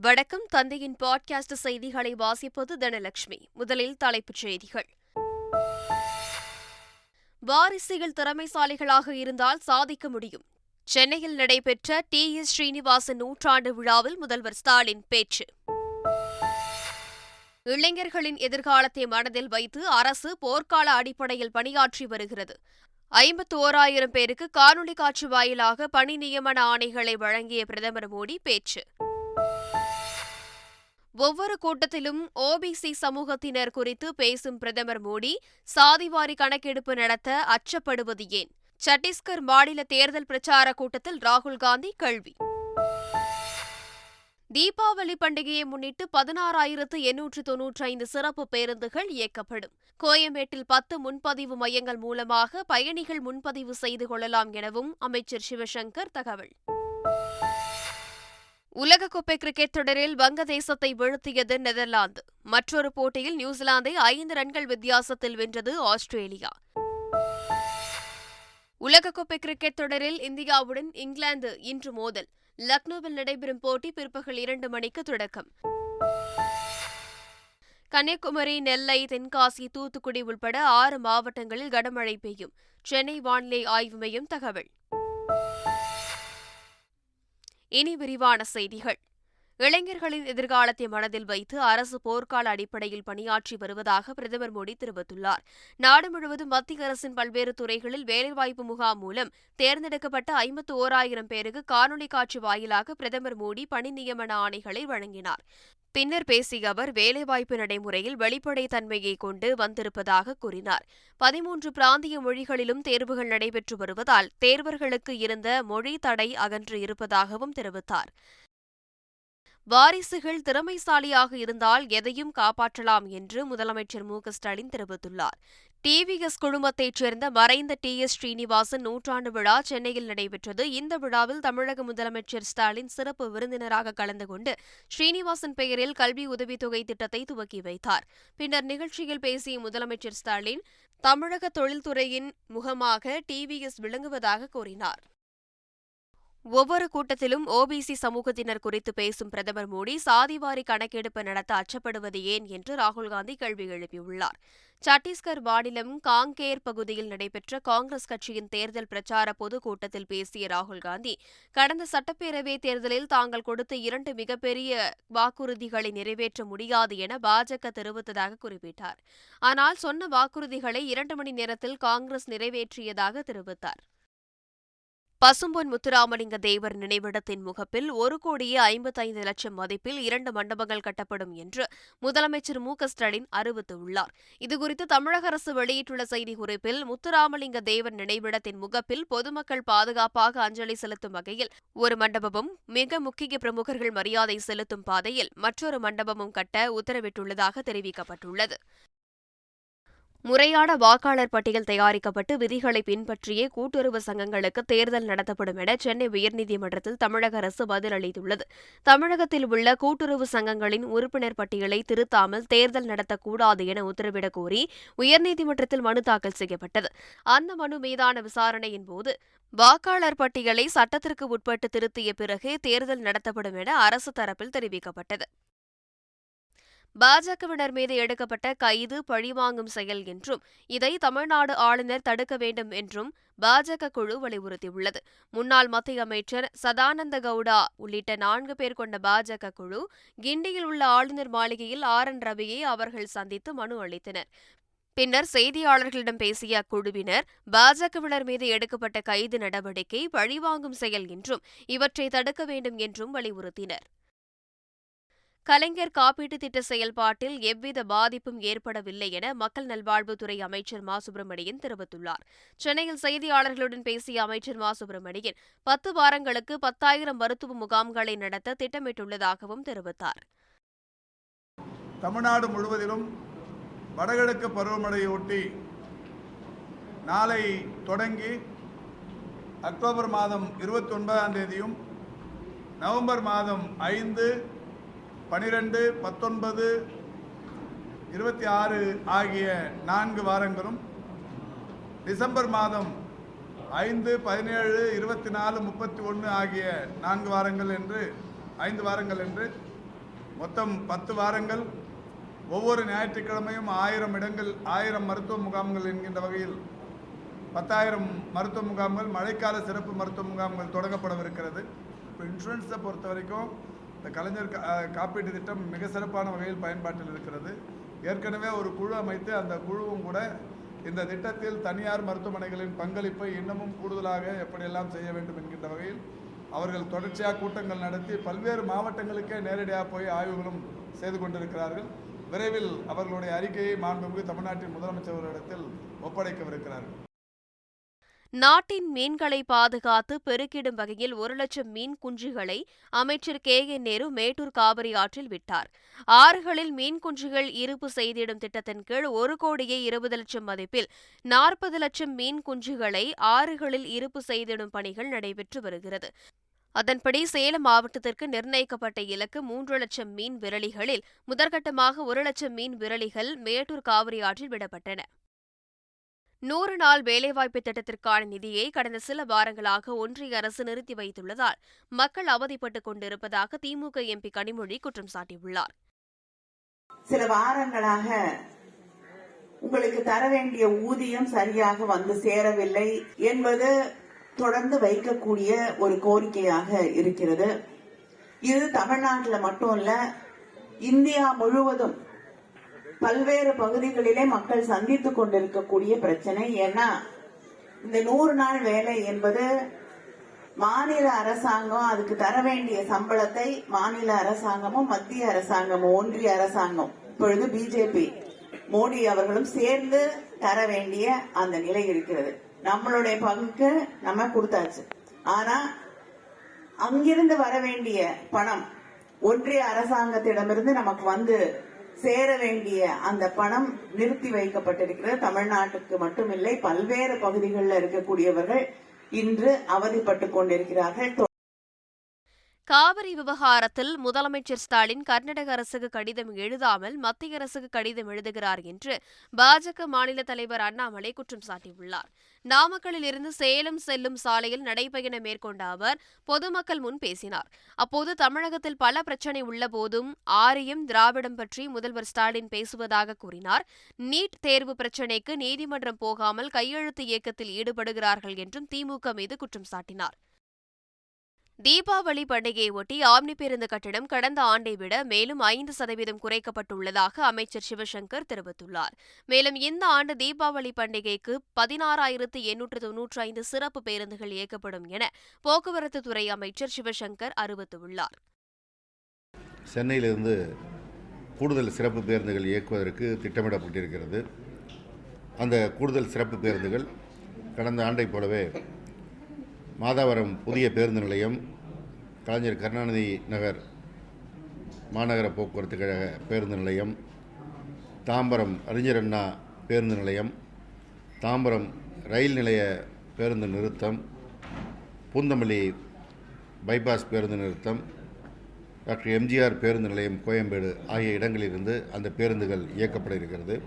வணக்கம். தந்தையின் பாட்காஸ்ட் செய்திகளை வாசிப்பது தனலட்சுமி. முதலில் தலைப்புச் செய்திகள். வாரிசுகள் திறமைசாலிகளாக இருந்தால் சாதிக்க முடியும். சென்னையில் நடைபெற்ற டி.எஸ். ஸ்ரீனிவாசன் நூற்றாண்டு விழாவில் முதல்வர் ஸ்டாலின் பேச்சு. இளைஞர்களின் எதிர்காலத்தை மனதில் வைத்து அரசு போர்க்கால அடிப்படையில் பணியாற்றி வருகிறது. 51,000 பேருக்கு காணொலி காட்சி வாயிலாக பணி நியமன ஆணைகளை வழங்கிய பிரதமர் மோடி பேச்சு. ஒவ்வொரு கூட்டத்திலும் ஓபிசி சமூகத்தினர் குறித்து பேசும் பிரதமர் மோடி, சாதிவாரி கணக்கெடுப்பு நடத்த அச்சப்படுவது ஏன்? சத்தீஸ்கர் மாநில தேர்தல் பிரச்சார கூட்டத்தில் ராகுல் காந்தி கேள்வி. தீபாவளி பண்டிகையை முன்னிட்டு 16,895 சிறப்பு பேருந்துகள் இயக்கப்படும். கோயம்பேட்டில் 10 முன்பதிவு மையங்கள் மூலமாக பயணிகள் முன்பதிவு செய்து கொள்ளலாம் எனவும் அமைச்சர் சிவசங்கர் தகவல். உலகக்கோப்பை கிரிக்கெட் தொடரில் வங்கதேசத்தை வீழ்த்தியது நெதர்லாந்து. மற்றொரு போட்டியில் நியூசிலாந்தை 5 ரன்கள் வித்தியாசத்தில் வென்றது ஆஸ்திரேலியா. உலகக்கோப்பை கிரிக்கெட் தொடரில் இந்தியாவுடன் இங்கிலாந்து இன்று மோதல். லக்னோவில் நடைபெறும் போட்டி பிற்பகல் 2 மணிக்கு தொடக்கம். கன்னியாகுமரி, நெல்லை, தென்காசி, தூத்துக்குடி உள்பட 6 மாவட்டங்களில் கனமழை பெய்யும். சென்னை வானிலை ஆய்வு மையம் தகவல். இனி விரிவான செய்திகள். இளைஞர்களின் எதிர்காலத்தை மனதில் வைத்து அரசு போர்க்கால அடிப்படையில் பணியாற்றி வருவதாக பிரதமர் மோடி தெரிவித்துள்ளார். நாடு முழுவதும் மத்திய அரசின் பல்வேறு துறைகளில் வேலைவாய்ப்பு முகாம் மூலம் தேர்ந்தெடுக்கப்பட்ட 51,000 பேருக்கு காணொலி காட்சி வாயிலாக பிரதமர் மோடி பணி நியமன ஆணைகளை வழங்கினார். பின்னர் பேசிய அவர், வேலைவாய்ப்பு நடைமுறையில் வெளிப்படைத்தன்மையை கொண்டு வந்திருப்பதாக கூறினார். 13 பிராந்திய மொழிகளிலும் தேர்வுகள் நடைபெற்று வருவதால் தேர்வர்களுக்கு இருந்த மொழி தடை அகன்று இருப்பதாகவும் தெரிவித்தார். வாரிசுகள் திறமைசாலியாக இருந்தால் எதையும் காப்பாற்றலாம் என்று முதலமைச்சர் மு.க.ஸ்டாலின் தெரிவித்துள்ளார். டிவிஎஸ் குழுமத்தைச் சேர்ந்த மறைந்த டி.எஸ். ஸ்ரீனிவாசன் நூற்றாண்டு விழா சென்னையில் நடைபெற்றது. இந்த விழாவில் தமிழக முதலமைச்சர் ஸ்டாலின் சிறப்பு விருந்தினராக கலந்து கொண்டு ஸ்ரீனிவாசன் பெயரில் கல்வி உதவித்தொகை திட்டத்தை துவக்கி வைத்தார். பின்னர் நிகழ்ச்சியில் பேசிய முதலமைச்சர் ஸ்டாலின், தமிழக தொழில்துறையின் முகமாக டிவிஎஸ் விளங்குவதாக கூறினார். ஒவ்வொரு கூட்டத்திலும் ஓபிசி சமூகத்தினர் குறித்து பேசும் பிரதமர் மோடி, சாதிவாரி கணக்கெடுப்பு நடத்த அச்சப்படுவது ஏன் என்று ராகுல் காந்தி கேள்வி எழுப்பியுள்ளார். சத்தீஸ்கர் மாநிலம் காங்கேர் பகுதியில் நடைபெற்ற காங்கிரஸ் கட்சியின் தேர்தல் பிரச்சார பொதுக்கூட்டத்தில் பேசிய ராகுல் காந்தி, கடந்த சட்டப்பேரவைத் தேர்தலில் தாங்கள் கொடுத்த 2 மிகப்பெரிய வாக்குறுதிகளை நிறைவேற்ற முடியாது என பாஜக தெரிவித்ததாக குறிப்பிட்டார். ஆனால் சொன்ன வாக்குறுதிகளை 2 மணி நேரத்தில் காங்கிரஸ் நிறைவேற்றியதாக தெரிவித்தார். பசும்பொன் முத்துராமலிங்க தேவர் நினைவிடத்தின் முகப்பில் 1,55,00,000 மதிப்பில் 2 மண்டபங்கள் கட்டப்படும் என்று முதலமைச்சர் மு.க.ஸ்டாலின் அறிவித்துள்ளார். இதுகுறித்து தமிழக அரசு வெளியிட்டுள்ள செய்திக்குறிப்பில், முத்துராமலிங்க தேவர் நினைவிடத்தின் முகப்பில் பொதுமக்கள் பாதுகாப்பாக அஞ்சலி செலுத்தும் வகையில் ஒரு மண்டபமும், மிக முக்கிய பிரமுகர்கள் மரியாதை செலுத்தும் பாதையில் மற்றொரு மண்டபமும் கட்ட உத்தரவிட்டுள்ளதாக தெரிவிக்கப்பட்டுள்ளது. முறையான வாக்காளர் பட்டியல் தயாரிக்கப்பட்டு விதிகளை பின்பற்றியே கூட்டுறவு சங்கங்களுக்கு தேர்தல் நடத்தப்படும் என சென்னை உயர்நீதிமன்றத்தில் தமிழக அரசு பதிலளித்துள்ளது. தமிழகத்தில் உள்ள கூட்டுறவு சங்கங்களின் உறுப்பினர் பட்டியலை திருத்தாமல் தேர்தல் நடத்தக்கூடாது என உத்தரவிடக் கோரி உயர்நீதிமன்றத்தில் மனு தாக்கல் செய்யப்பட்டது. அந்த மனு மீதான விசாரணையின் போது வாக்காளர் பட்டியலை சட்டத்திற்கு உட்பட்டு திருத்திய பிறகே தேர்தல் நடத்தப்படும் என அரசு தரப்பில் தெரிவிக்கப்பட்டது. பாஜகவினர் மீது எடுக்கப்பட்ட கைது பழிவாங்கும் செயல் என்றும், இதை தமிழ்நாடு ஆளுநர் தடுக்க வேண்டும் என்றும் பாஜக குழு வலியுறுத்தியுள்ளது. முன்னாள் மத்திய அமைச்சர் சதானந்த கவுடா உள்ளிட்ட 4 பேர் கொண்ட பாஜக குழு கிண்டியில் உள்ள ஆளுநர் மாளிகையில் ஆர்.என். ரவியை அவர்கள் சந்தித்து மனு அளித்தனர். பின்னர் செய்தியாளர்களிடம் பேசிய அக்குழுவினர், பாஜகவினர் மீது எடுக்கப்பட்ட கைது நடவடிக்கை பழிவாங்கும் செயல் என்றும், இவற்றை தடுக்க வேண்டும் என்றும் வலியுறுத்தினர். கலைஞர் காப்பீட்டுத் திட்ட செயல்பாட்டில் எவ்வித பாதிப்பும் ஏற்படவில்லை என மக்கள் நல்வாழ்வுத்துறை அமைச்சர் மா. சுப்பிரமணியன் தெரிவித்துள்ளார். சென்னையில் செய்தியாளர்களுடன் பேசிய அமைச்சர் மா. சுப்பிரமணியன், 10 வாரங்களுக்கு 10,000 மருத்துவ முகாம்களை நடத்த திட்டமிட்டுள்ளதாகவும் தெரிவித்தார். தமிழ்நாடு முழுவதிலும் வடகிழக்கு பருவமழையொட்டி நாளை தொடங்கி அக்டோபர் மாதம் 29ஆம் தேதியும், நவம்பர் மாதம் 5, 12, 19, 26 ஆகிய 4 வாரங்களும், டிசம்பர் மாதம் 5, 17, 24, 31 ஆகிய 4 வாரங்கள் என்று 5 வாரங்கள் என்று மொத்தம் 10 வாரங்கள், ஒவ்வொரு ஞாயிற்றுக்கிழமையும் 1000 இடங்கள், 1000 மருத்துவ முகாம்கள் என்கின்ற வகையில் 10,000 மருத்துவ முகாம்கள், மழைக்கால சிறப்பு மருத்துவ முகாம்கள் தொடங்கப்படவிருக்கிறது. இப்போ இன்சூரன்ஸை பொறுத்த வரைக்கும் இந்த கலைஞர் காப்பீட்டு திட்டம் மிக சிறப்பான வகையில் பயன்பாட்டில் இருக்கிறது. ஏற்கனவே ஒரு குழு அமைத்து அந்த குழுவும் கூட இந்த திட்டத்தில் தனியார் மருத்துவமனைகளின் பங்களிப்பை இன்னமும் கூடுதலாக எப்படியெல்லாம் செய்ய வேண்டும் என்கின்ற வகையில் அவர்கள் தொடர்ச்சியாக கூட்டங்கள் நடத்தி பல்வேறு மாவட்டங்களுக்கே நேரடியாக போய் ஆய்வுகளும் செய்து கொண்டிருக்கிறார்கள். விரைவில் அவர்களுடைய அறிக்கையை மாண்புமிகு தமிழ்நாட்டின் முதலமைச்சர்களிடத்தில் ஒப்படைக்கவிருக்கிறார்கள். நாட்டின் மீன்களை பாதுகாத்து பெருக்கிடும் வகையில் 1,00,000 மீன் குஞ்சுகளை அமைச்சர் KN நேரு மேட்டூர் காவிரி ஆற்றில் விட்டார். ஆறுகளில் மீன் குஞ்சுகள் இருப்பு செய்திடும் திட்டத்தின் கீழ் 1,20,00,000 மதிப்பில் 40,00,000 மீன் குஞ்சுகளை ஆறுகளில் இருப்பு செய்திடும் பணிகள் நடைபெற்று வருகிறது. அதன்படி சேலம் மாவட்டத்திற்கு நிர்ணயிக்கப்பட்ட இலக்கு 3,00,000 மீன் விரலிகளில் முதற்கட்டமாக 1,00,000 மீன் விரலிகள் மேட்டூர் காவிரி ஆற்றில் விடப்பட்டன. 100 நாள் வேலைவாய்ப்பு திட்டத்திற்கான நிதியை கடந்த சில வாரங்களாக ஒன்றிய அரசு நிறுத்தி வைத்துள்ளதால் மக்கள் அவதிப்பட்டுக் கொண்டிருப்பதாக திமுக MP கனிமொழி குற்றம் சாட்டியுள்ளார். சில வாரங்களாக உங்களுக்கு தர வேண்டிய ஊதியம் சரியாக வந்து சேரவில்லை என்பது தொடர்ந்து வைக்கக்கூடிய ஒரு கோரிக்கையாக இருக்கிறது. இது தமிழ்நாட்டில் மட்டும் இல்ல, இந்தியா முழுவதும் பல்வேறு பகுதிகளிலே மக்கள் சந்தித்துக் கொண்டிருக்கக்கூடிய பிரச்சனை. ஏன்னா இந்த 100 நாள் வேலை என்பது மாநில அரசாங்கம் அதுக்கு தர வேண்டிய சம்பளத்தை மாநில அரசாங்கமும் மத்திய அரசாங்கமும் ஒன்றிய அரசாங்கம் இப்பொழுது பிஜேபி மோடி அவர்களும் சேர்ந்து தர வேண்டிய அந்த நிலை இருக்கிறது. நம்மளுடைய பங்குக்கு நம்ம கொடுத்தாச்சு. ஆனா அங்கிருந்து வர வேண்டிய பணம் ஒன்றிய அரசாங்கத்திடமிருந்து நமக்கு வந்து சேர வேண்டிய அந்த பணம் நிறுத்தி வைக்கப்பட்டிருக்கிறது. தமிழ்நாட்டுக்கு மட்டுமில்லை, பல்வேறு பகுதிகளில் இருக்கக்கூடியவர்கள் இன்று அவதிப்பட்டுக் கொண்டிருக்கிறார்கள். காவிரி விவகாரத்தில் முதலமைச்சர் ஸ்டாலின் கர்நாடக அரசுக்கு கடிதம் எழுதாமல் மத்திய அரசுக்கு கடிதம் எழுதுகிறார் என்று பாஜக மாநில தலைவர் அண்ணாமலை குற்றம் சாட்டியுள்ளார். நாமக்கல்லில் இருந்து சேலம் செல்லும் சாலையில் நடைபயணம் மேற்கொண்ட அவர் பொதுமக்கள் முன் பேசினார். அப்போது தமிழகத்தில் பல பிரச்சினை உள்ள போதும் ஆரியம் திராவிடம் பற்றி முதல்வர் ஸ்டாலின் பேசுவதாக கூறினார். நீட் தேர்வு பிரச்சினைக்கு நீதிமன்றம் போகாமல் கையெழுத்து இயக்கத்தில் ஈடுபடுகிறார்கள் என்றும் திமுக மீது குற்றம் சாட்டினார். தீபாவளி பண்டிகையை ஒட்டி ஆம்னி பேருந்து கட்டணம் கடந்த ஆண்டை விட மேலும் 5% குறைக்கப்பட்டுள்ளதாக அமைச்சர் சிவசங்கர் தெரிவித்துள்ளார். மேலும் இந்த ஆண்டு தீபாவளி பண்டிகைக்கு 16,895 சிறப்பு பேருந்துகள் இயக்கப்படும் என போக்குவரத்து துறை அமைச்சர் சிவசங்கர் அறிவித்துள்ளார். சென்னையிலிருந்து கூடுதல் சிறப்பு பேருந்துகள் இயக்குவதற்கு திட்டமிடப்பட்டிருக்கிறது. அந்த கூடுதல் சிறப்பு பேருந்துகள் கடந்த ஆண்டைப் போலவே மாதாவரம் புதிய பேருந்து நிலையம், கலைஞர் கருணாநிதி நகர் மாநகர போக்குவரத்து கழக பேருந்து நிலையம், தாம்பரம் அறிஞர் அண்ணா பேருந்து நிலையம், தாம்பரம் ரயில் நிலைய பேருந்து நிறுத்தம், பூந்தமல்லி பைபாஸ் பேருந்து நிறுத்தம், டாக்டர் MGR பேருந்து நிலையம் கோயம்பேடு ஆகிய இடங்களிலிருந்து அந்த பேருந்துகள் இயக்கப்பட இருக்கிறது.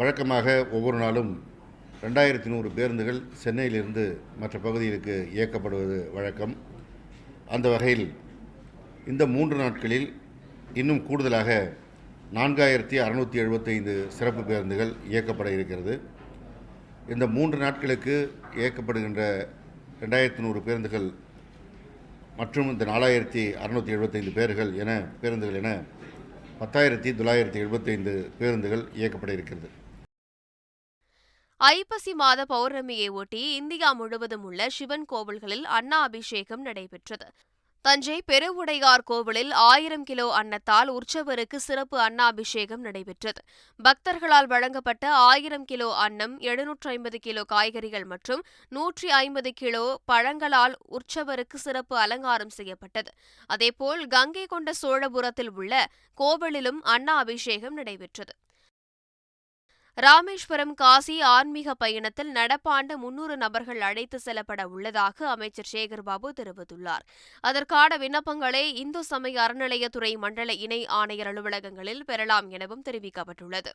வழக்கமாக ஒவ்வொரு நாளும் 2100 பேருந்துகள் சென்னையிலிருந்து மற்ற பகுதிகளுக்கு இயக்கப்படுவது வழக்கம். அந்த வகையில் இந்த 3 நாட்களில் இன்னும் கூடுதலாக 4675 சிறப்பு பேருந்துகள் இயக்கப்பட இருக்கிறது. இந்த 3 நாட்களுக்கு இயக்கப்படுகின்ற 2100 பேருந்துகள் மற்றும் இந்த 4675 பேருந்துகள் என 10,975 பேருந்துகள் இயக்கப்பட இருக்கிறது. ஐப்பசி மாத பௌர்ணமியை ஒட்டி இந்தியா முழுவதும் உள்ள சிவன் கோவில்களில் அன்ன அபிஷேகம் நடைபெற்றது. தஞ்சை பெருவுடையார் கோவிலில் 1000 கிலோ அன்னத்தால் உற்சவருக்கு சிறப்பு அன்னாபிஷேகம் நடைபெற்றது. பக்தர்களால் வழங்கப்பட்ட 1000 கிலோ அன்னம், 750 கிலோ காய்கறிகள் மற்றும் 150 கிலோ பழங்களால் உற்சவருக்கு சிறப்பு அலங்காரம் செய்யப்பட்டது. அதேபோல் கங்கை கொண்ட சோழபுரத்தில் உள்ள கோவிலிலும் அன்ன அபிஷேகம் நடைபெற்றது. ராமேஸ்வரம் காசி ஆன்மீக பயணத்தில் நடப்பாண்டு 300 நபர்கள் அழைத்து செல்லப்பட உள்ளதாக அமைச்சர் சேகர்பாபு தெரிவித்துள்ளார். அதற்கான விண்ணப்பங்களை இந்து சமய அறநிலையத்துறை மண்டல இணை ஆணையர் அலுவலகங்களில் பெறலாம் எனவும் தெரிவிக்கப்பட்டுள்ளது.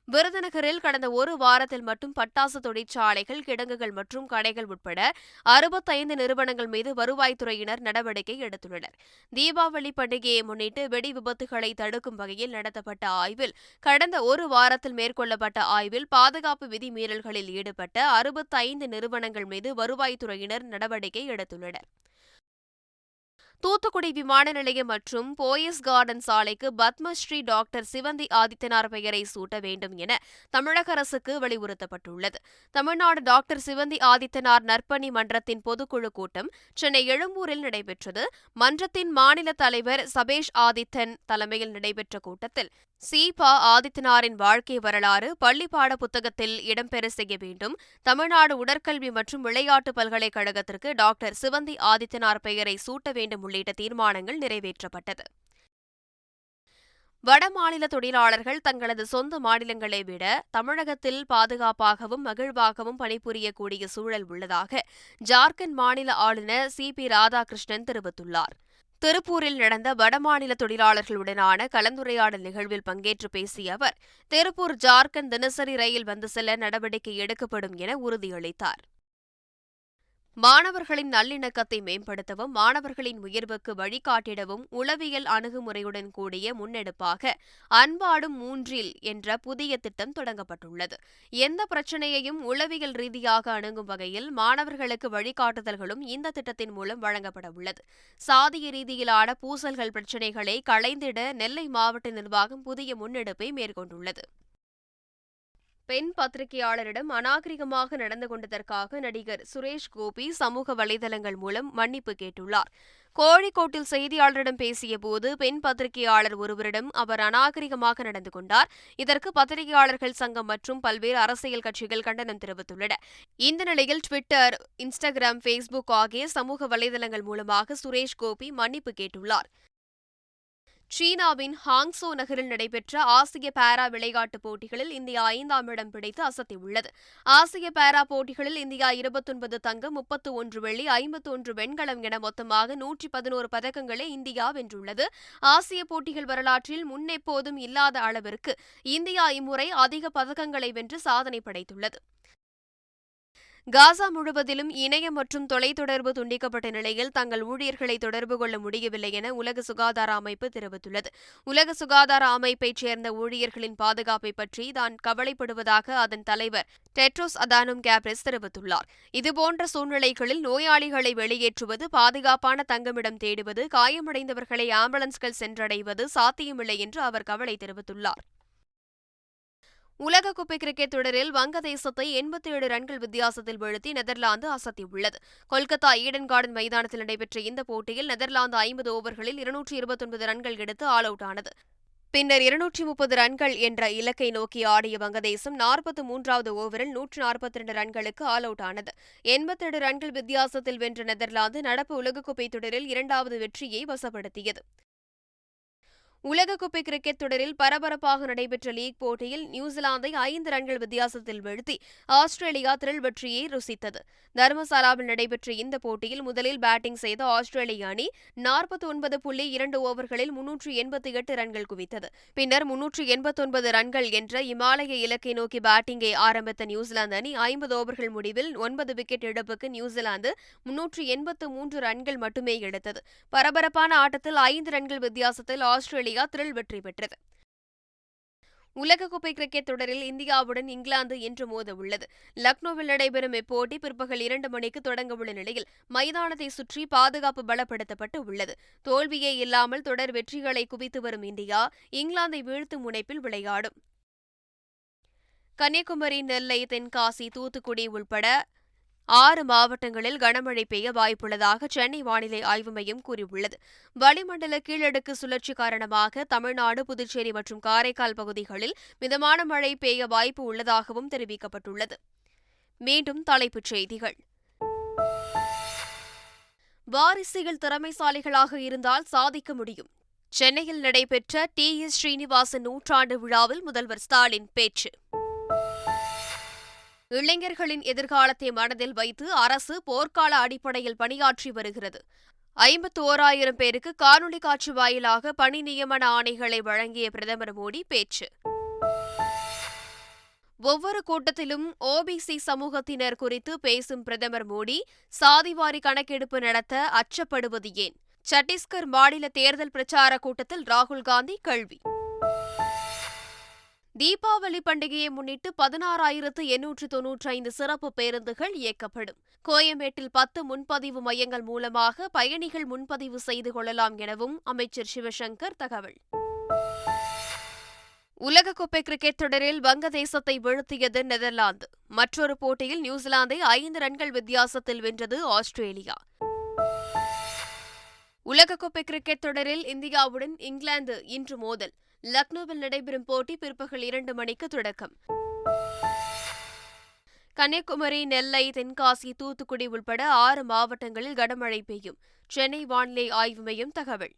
விருதுநகரில் கடந்த ஒரு வாரத்தில் மட்டும் பட்டாசு தொழிற்சாலைகள், கிடங்குகள் மற்றும் கடைகள் உட்பட 65 நிறுவனங்கள் மீது வருவாய்த்துறையினர் நடவடிக்கை எடுத்துள்ளனர். தீபாவளி பண்டிகையை முன்னிட்டு வெடி விபத்துகளை தடுக்கும் வகையில் நடத்தப்பட்ட ஆய்வில் கடந்த ஒரு வாரத்தில் மேற்கொள்ளப்பட்ட ஆய்வில் பாதுகாப்பு விதிமீறல்களில் ஈடுபட்ட 65 நிறுவனங்கள் மீது வருவாய்த்துறையினர் நடவடிக்கை எடுத்துள்ளனர். தூத்துக்குடி விமான நிலையம் மற்றும் போயஸ் கார்டன் சாலைக்கு பத்மஸ்ரீ டாக்டர் சிவந்தி ஆதித்தனார் பெயரை சூட்ட வேண்டும் என தமிழக அரசுக்கு வலியுறுத்தப்பட்டுள்ளது. தமிழ்நாடு டாக்டர் சிவந்தி ஆதித்தனார் நற்பணி மன்றத்தின் பொதுக்குழு கூட்டம் சென்னை எழும்பூரில் நடைபெற்றது. மன்றத்தின் மாநில தலைவர் சபேஷ் ஆதித்தன் தலைமையில் நடைபெற்ற கூட்டத்தில் சீபா ஆதித்தனாரின் வாழ்க்கை வரலாறு பள்ளி பாட புத்தகத்தில் இடம்பெற செய்ய வேண்டும், தமிழ்நாடு உடற்கல்வி மற்றும் விளையாட்டு பல்கலைக்கழகத்திற்கு டாக்டர் சிவந்தி ஆதித்தனார் பெயரை சூட்ட வேண்டும் உள்ளிட்ட தீர்மானங்கள் நிறைவேற்றப்பட்டது. வடமாநில தொழிலாளர்கள் தங்களது சொந்த மாநிலங்களை விட தமிழகத்தில் பாதுகாப்பாகவும் மகிழ்வாகவும் பணிபுரியக்கூடிய சூழல் உள்ளதாக ஜார்க்கண்ட் மாநில ஆளுநர் CP ராதாகிருஷ்ணன் தெரிவித்துள்ளார். திருப்பூரில் நடந்த வடமாநில தொழிலாளர்களுடனான கலந்துரையாடல் நிகழ்வில் பங்கேற்று பேசிய அவர், திருப்பூர் ஜார்க்கண்ட் தினசரி ரயில் வந்து செல்ல நடவடிக்கை எடுக்கப்படும் என உறுதியளித்தார். மாணவர்களின் நல்லிணக்கத்தை மேம்படுத்தவும் மாணவர்களின் உயர்வுக்கு வழிகாட்டிடவும் உளவியல் அணுகுமுறையுடன் கூடிய முன்னெடுப்பாக அன்பாடும் 3 என்ற புதிய திட்டம் தொடங்கப்பட்டுள்ளது. எந்த பிரச்சினையையும் உளவியல் ரீதியாக அணுகும் வகையில் மாணவர்களுக்கு வழிகாட்டுதல்களும் இந்த திட்டத்தின் மூலம் வழங்கப்பட உள்ளது. சாதிய ரீதியிலான பூசல்கள் பிரச்சினைகளை களைந்திட நெல்லை மாவட்ட நிர்வாகம் புதிய முன்னெடுப்பை மேற்கொண்டுள்ளது. பெண் பத்திரிகையாளரிடம் அநாகரிகமாக நடந்து கொண்டதற்காக நடிகர் சுரேஷ் கோபி சமூக வலைதளங்கள் மூலம் மன்னிப்பு கேட்டுள்ளார். கோழிக்கோட்டில் செய்தியாளரிடம் பேசியபோது பெண் பத்திரிகையாளர் ஒருவரிடம் அவர் அநாகரிகமாக நடந்து கொண்டார். இதற்கு பத்திரிகையாளர்கள் சங்கம் மற்றும் பல்வேறு அரசியல் கட்சிகள் கண்டனம் தெரிவித்துள்ளன. இந்த நிலையில் ட்விட்டர், இன்ஸ்டாகிராம், ஃபேஸ்புக் ஆகிய சமூக வலைதளங்கள் மூலமாக சுரேஷ் கோபி மன்னிப்பு கேட்டுள்ளார். சீனாவின் ஹாங்சோ நகரில் நடைபெற்ற ஆசிய பாரா விளையாட்டுப் போட்டிகளில் இந்தியா 5ஆம் இடம் பிடித்து அசத்தியுள்ளது. ஆசிய பாரா போட்டிகளில் இந்தியா 29 தங்கம், 31 வெள்ளி, 51 வெண்கலம் என மொத்தமாக 111 பதக்கங்களை இந்தியா வென்றுள்ளது. ஆசிய போட்டிகள் வரலாற்றில் முன்னெப்போதும் இல்லாத அளவிற்கு இந்தியா இம்முறை அதிக பதக்கங்களை வென்று சாதனை படைத்துள்ளது. காசா முழுவதிலும் இணையம் மற்றும் தொலைத்தொடர்பு துண்டிக்கப்பட்ட நிலையில் தங்கள் ஊழியர்களை தொடர்பு கொள்ள முடியவில்லை என உலக சுகாதார அமைப்பு தெரிவித்துள்ளது. உலக சுகாதார அமைப்பைச் சேர்ந்த ஊழியர்களின் பாதுகாப்பை பற்றி தான் கவலைப்படுவதாக அதன் தலைவர் டெட்ரோஸ் அதானோம் கேப்ரிஸ் தெரிவித்துள்ளார். இதுபோன்ற சூழ்நிலைகளில் நோயாளிகளை வெளியேற்றுவது, பாதுகாப்பான தங்குமிடம் தேடுவது, காயமடைந்தவர்களை ஆம்புலன்ஸ்கள் சென்றடைவது சாத்தியமில்லை என்று அவர் கவலை தெரிவித்துள்ளார். உலகக்கோப்பை கிரிக்கெட் தொடரில் வங்கதேசத்தை 87 ரன்கள் வித்தியாசத்தில் வீழ்த்தி நெதர்லாந்து அசத்தியுள்ளது. கொல்கத்தா ஈடன் கார்டன் மைதானத்தில் நடைபெற்ற இந்த போட்டியில் நெதர்லாந்து 50 ஓவர்களில் 229 ரன்கள் எடுத்து ஆல் அவுட் ஆனது. பின்னர் 230 ரன்கள் என்ற இலக்கை நோக்கி ஆடிய வங்கதேசம் 43வது ஓவரில் 142 ரன்களுக்கு ஆல் அவுட் ஆனது. 87 ரன்கள் வித்தியாசத்தில் வென்ற நெதர்லாந்து நடப்பு உலகக்கோப்பை தொடரில் 2வது வெற்றியை வசப்படுத்தியது. உலகக்கோப்பை கிரிக்கெட் தொடரில் பரபரப்பாக நடைபெற்ற லீக் போட்டியில் நியூசிலாந்தை 5 ரன்கள் வித்தியாசத்தில் வீழ்த்தி ஆஸ்திரேலியா த்ரில் வெற்றியை ருசித்தது. தர்மசாலாவில் நடைபெற்ற இந்த போட்டியில் முதலில் பேட்டிங் செய்த ஆஸ்திரேலிய அணி 49.2 ஓவர்களில் 388 ரன்கள் குவித்தது. பின்னர் 389 ரன்கள் என்ற இமாலய இலக்கை நோக்கி பேட்டிங்கை ஆரம்பித்த நியூசிலாந்து அணி 50 ஓவர்கள் முடிவில் 9 விக்கெட் இழப்புக்கு நியூசிலாந்து 383 ரன்கள் மட்டுமே எடுத்தது. பரபரப்பான ஆட்டத்தில் 5 ரன்கள் வித்தியாசத்தில் ஆஸ்திரேலியா த்ரில் வெற்றி பெற்றது. உலகக்கோப்பை கிரிக்கெட் தொடரில் இந்தியாவுடன் இங்கிலாந்து இன்று மோத உள்ளது. லக்னோவில் நடைபெறும் இப்போட்டி பிற்பகல் 2 மணிக்கு தொடங்கவுள்ள நிலையில் மைதானத்தை சுற்றி பாதுகாப்பு பலப்படுத்தப்பட்டு உள்ளது. தோல்வியே இல்லாமல் தொடர் வெற்றிகளை குவித்து வரும் இந்தியா இங்கிலாந்தை வீழ்த்தும் முனைப்பில் விளையாடும். கன்னியாகுமரி, நெல்லை, தென்காசி, தூத்துக்குடி உள்பட 6 மாவட்டங்களில் கனமழை பெய்ய வாய்ப்புள்ளதாக சென்னை வானிலை ஆய்வு மையம் கூறியுள்ளது. வளிமண்டல கீழடுக்கு சுழற்சி காரணமாக தமிழ்நாடு, புதுச்சேரி மற்றும் காரைக்கால் பகுதிகளில் மிதமான மழை பெய்ய வாய்ப்பு உள்ளதாகவும் தெரிவிக்கப்பட்டுள்ளது. மீண்டும் தலைப்புச் செய்திகள். வாரிசுகள் திறமைசாலிகளாக இருந்தால் சாதிக்க முடியும். சென்னையில் நடைபெற்ற TS ஸ்ரீனிவாசன் நூற்றாண்டு விழாவில் முதல்வர் ஸ்டாலின் பேச்சு. இளைஞர்களின் எதிர்காலத்தை மனதில் வைத்து அரசு போர்க்கால அடிப்படையில் பணியாற்றி வருகிறது. 51,000 பேருக்கு காணொலி காட்சி வாயிலாக பணி நியமன ஆணைகளை வழங்கிய பிரதமர் மோடி பேச்சு. ஒவ்வொரு கூட்டத்திலும் ஓபிசி சமூகத்தினர் குறித்து பேசும் பிரதமர் மோடி சாதிவாரி கணக்கெடுப்பு நடத்த அச்சப்படுவது ஏன்? சத்தீஸ்கர் மாநில தேர்தல் பிரச்சார கூட்டத்தில் ராகுல் காந்தி கேள்வி. தீபாவளி பண்டிகையை முன்னிட்டு 16,895 சிறப்பு பேருந்துகள் இயக்கப்படும். கோயம்பேட்டில் 10 முன்பதிவு மையங்கள் மூலமாக பயணிகள் முன்பதிவு செய்து கொள்ளலாம் எனவும் அமைச்சர் சிவசங்கர் தகவல். உலகக்கோப்பை கிரிக்கெட் தொடரில் வங்கதேசத்தை வீழ்த்தியது நெதர்லாந்து. மற்றொரு போட்டியில் நியூசிலாந்தை 5 ரன்கள் வித்தியாசத்தில் வென்றது ஆஸ்திரேலியா. உலகக்கோப்பை கிரிக்கெட் தொடரில் இந்தியாவுடன் இங்கிலாந்து இன்று மோதல். லக்னோவில் நடைபெறும் போட்டி பிற்பகல் 2 மணிக்கு தொடக்கம். கன்னியாகுமரி, நெல்லை, தென்காசி, தூத்துக்குடி உள்பட 6 மாவட்டங்களில் கனமழை பெய்யும். சென்னை வானிலை ஆய்வு மையம் தகவல்.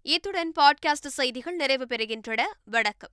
இத்துடன் பாட்காஸ்ட் செய்திகள் நிறைவு பெறுகின்றன. வணக்கம்.